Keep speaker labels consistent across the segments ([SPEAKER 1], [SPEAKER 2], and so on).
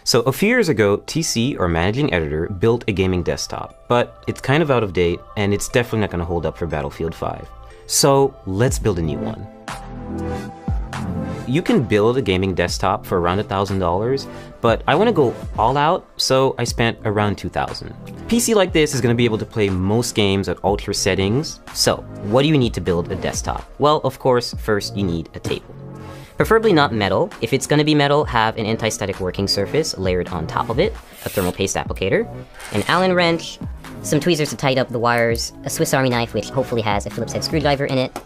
[SPEAKER 1] So a few years ago, TC, or Managing Editor, built a gaming desktop, but it's kind of out of date, and it's definitely not going to hold up for Battlefield 5. So let's build a new one. You can build a gaming desktop for around $1,000, but I want to go all out, so I spent around $2,000. PC like this is going to be able to play most games at ultra settings. So what do you need to build a desktop? Well, of course, first you need a table. Preferably not metal. If it's going to be metal, have an anti-static working surface layered on top of it, a thermal paste applicator, an Allen wrench, some tweezers to tighten up the wires, a Swiss Army knife which hopefully has a Phillips head screwdriver in it,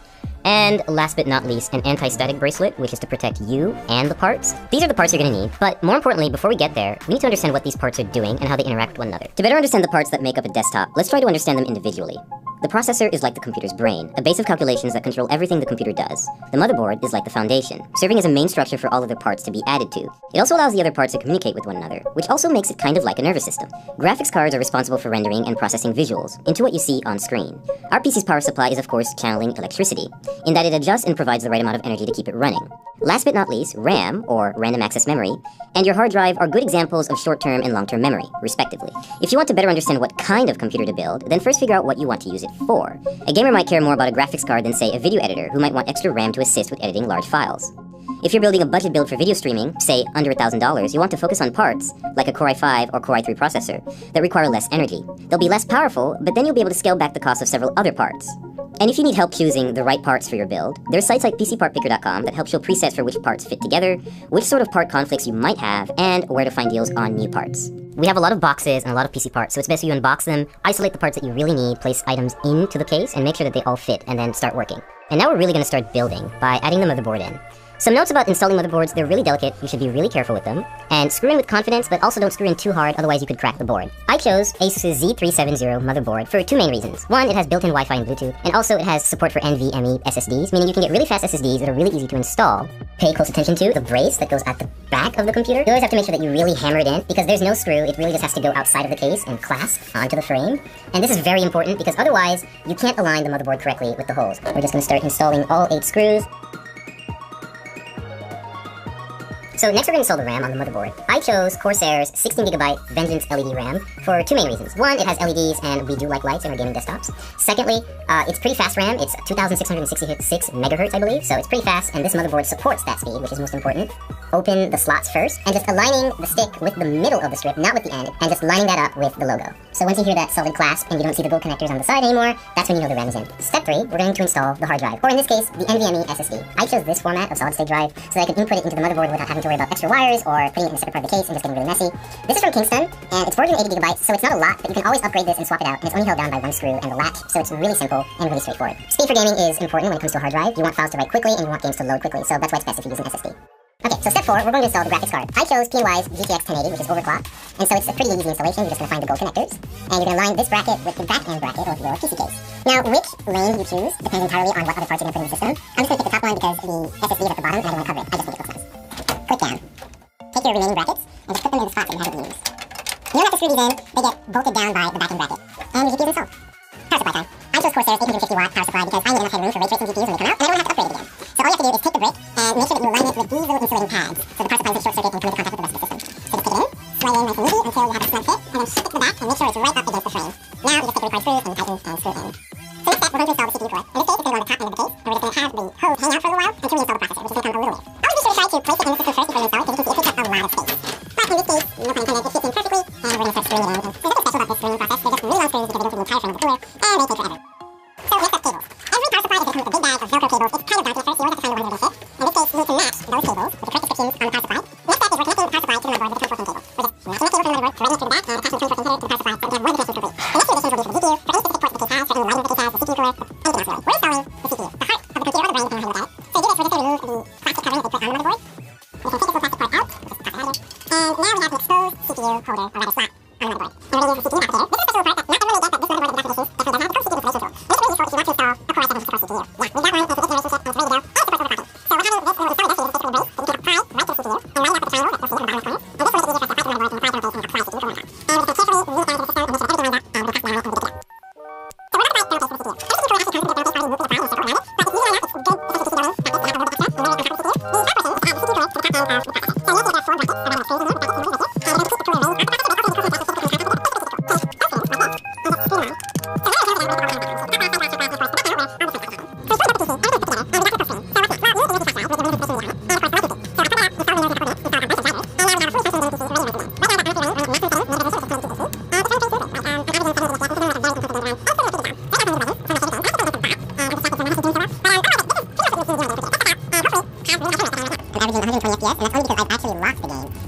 [SPEAKER 1] and last but not least, an anti-static bracelet, which is to protect you and the parts. These are the parts you're going to need, but more importantly, before we get there, we need to understand what these parts are doing and how they interact with one another. To better understand the parts that make up a desktop, let's try to understand them individually. The processor is like the computer's brain, a base of calculations that control everything the computer does. The motherboard is like the foundation, serving as a main structure for all other parts to be added to. It also allows the other parts to communicate with one another, which also makes it kind of like a nervous system. Graphics cards are responsible for rendering and processing visuals into what you see on screen. Our PC's power supply is of course channeling electricity, in that it adjusts and provides the right amount of energy to keep it running. Last but not least, RAM, or random access memory, and your hard drive are good examples of short-term and long-term memory, respectively. If you want to better understand what kind of computer to build, then first figure out what you want to use it for. A gamer might care more about a graphics card than, say, a video editor, who might want extra RAM to assist with editing large files. If you're building a budget build for video streaming, say under $1,000, you want to focus on parts, like a Core i5 or Core i3 processor, that require less energy. They'll be less powerful, but then you'll be able to scale back the cost of several other parts. And if you need help choosing the right parts for your build, there's sites like PCPartPicker.com that help show presets for which parts fit together, which sort of part conflicts you might have, and where to find deals on new parts. We have a lot of boxes and a lot of PC parts, so it's best if you unbox them, isolate the parts that you really need, place items into the case, and make sure that they all fit, and then start working. And now we're really going to start building by adding the motherboard in. Some notes about installing motherboards: they're really delicate, you should be really careful with them, and screw in with confidence, but also don't screw in too hard, otherwise you could crack the board. I chose Asus's Z370 motherboard for two main reasons. One, it has built-in Wi-Fi and Bluetooth, and also it has support for NVMe SSDs, meaning you can get really fast SSDs that are really easy to install. Pay close attention to the brace that goes at the back of the computer. You always have to make sure that you really hammer it in, because there's no screw, it really just has to go outside of the case and clasp onto the frame. And this is very important, because otherwise, you can't align the motherboard correctly with the holes. We're just going to start installing all 8 screws. So next we're going to install the RAM on the motherboard. I chose Corsair's 16GB Vengeance LED RAM for two main reasons. One, it has LEDs and we do like lights in our gaming desktops. Secondly, it's pretty fast RAM. It's 2666 megahertz, I believe, so it's pretty fast, and this motherboard supports that speed, which is most important. Open the slots first, and just aligning the stick with the middle of the strip, not with the end, and just lining that up with the logo. So once you hear that solid clasp and you don't see the gold connectors on the side anymore, that's when you know the RAM is in. Step 3, we're going to install the hard drive, or in this case, the NVMe SSD. I chose this format of solid-state drive so that I can input it into the motherboard without having to worry about extra wires or putting it in a separate part of the case and just getting really messy. This is from Kingston, and it's 480GB, so it's not a lot, but you can always upgrade this and swap it out, and it's only held down by one screw and the latch, so it's really simple and really straightforward. Speed for gaming is important when it comes to a hard drive. You want files to write quickly and you want games to load quickly, so that's why it's best if you use an SSD. Okay, so step 4, we're going to install the graphics card. I chose PNY's GTX 1080, which is overclocked, and so it's a pretty easy installation. You're just going to find the gold connectors, and you're going to line this bracket with the back end bracket of your PC case. Now, which lane you choose depends entirely on what other parts you're going to put in the system. I'm just going to pick the top line because the SSD is at the bottom and I don't want to cover it. I just think it looks nice. Click down. Take your remaining brackets and just put them in the spots that you haven't used. You don't have to screw these in, they get bolted down by the back end bracket. And your GPU is installed. Power supply time. I chose Corsair's 850-watt power supply because I need enough headroom for ray tracing GPUs when they come out, and I don't have to upgrade it again. So all you have to do is take the brick and make sure that you align it with these little insulating pads, so the power supply doesn't short circuit and come into contact with the rest of the system. So just take it in, slide it in nice and easy until you have a snug fit, and then shift it to the back and make sure it's right up against the frame. Now you just take the required screws and you tighten and screw it in. So next step, we're going to install the CPU core. In this case, it's going to go on the top end of the case, and we're just going to have the hose hang out for a little while until we install the processor, which is going to come a little later. Always be sure to try to place it in the system first before you install it, because you can see it takes up a lot of space. But in this case, no pun intended, it fits in perfectly, and we're going to start screwing it in. And there's nothing special about this screwing process. They're just really long screws because they go through the entire frame of the cooler, and they take forever. So next up, cables. Every power supply is going to come with a big bag of Velcro cables. It's kind of dark at first, so you always have to find the ones that fit. In this case, you need to match those cables with the correct descriptions on the power supply. Next step is we're connecting the power supply to the motherboard with the 24-pin cable. We're just matching the cable from the motherboard, threading it through the back, and attaching the 24-pin header to the power supply so that we have one interface complete. The next two additions will be for the GPU, for any specific ports the case has, for any lighting the case has, the CPU cooler, anything else really. We're installing the CPU, the heart of the computer or the brain, depending on how you look at it. So to do this, we're just going to remove the plastic covering that they put on the motherboard. We can take this little plastic part out, just pop it out of here. And now we have the exposed CPU holder, or rather slot, on the motherboard. And we're going to use the CPU applicator. This is a special part that not everyone gets, but this motherboard with the documentation definitely does have the CPU installation tool. And this is really useful if you want to install a Core i7 64 CPU. Yeah, we've got one, it's a big generation chip, and it's ready to go. And it supports overclocking. So we're having this, when we start with this, we just take the brace, that you can apply right to the CPU, and line up with the triangle that you'll see on the bottom corner. And this will make it easier for us to apply to the motherboard and apply to our case and apply CPU from one side. And we're just going to carefully move it down to the system and make sure that everything lines up, and we'll pass the line right from the beginning. So we're not going to apply down case for the CPU. Every CPU cooler actually comes with a down case for removing the file and separate it, but it's easy to line up, it's good, especially CPU downloads, but it's not going to hold the box down, and we're going to contact with the CPU. The operation is to add the CPU cooler to the top end of the processor. So you'll see there are 4 brackets around the screws in there, brackets in the bracket, and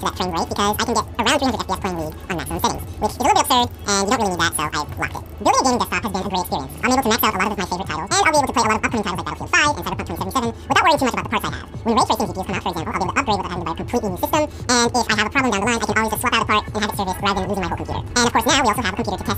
[SPEAKER 1] that frame rate because I can get around 300 FPS playing League on maximum settings, which is a little bit absurd, and you don't really need that, so I've locked it. Building a gaming desktop has been a great experience. I'm able to max out a lot of my favorite titles, and I'll be able to play a lot of upcoming titles like Battlefield 5 and Cyberpunk 2077 without worrying too much about the parts I have. When ray tracing GPUs come out, for example, I'll be able to upgrade without having to buy a completely new system, and if I have a problem down the line, I can always just swap out a part and have it serviced rather than losing my whole computer. And of course now we also have a computer to test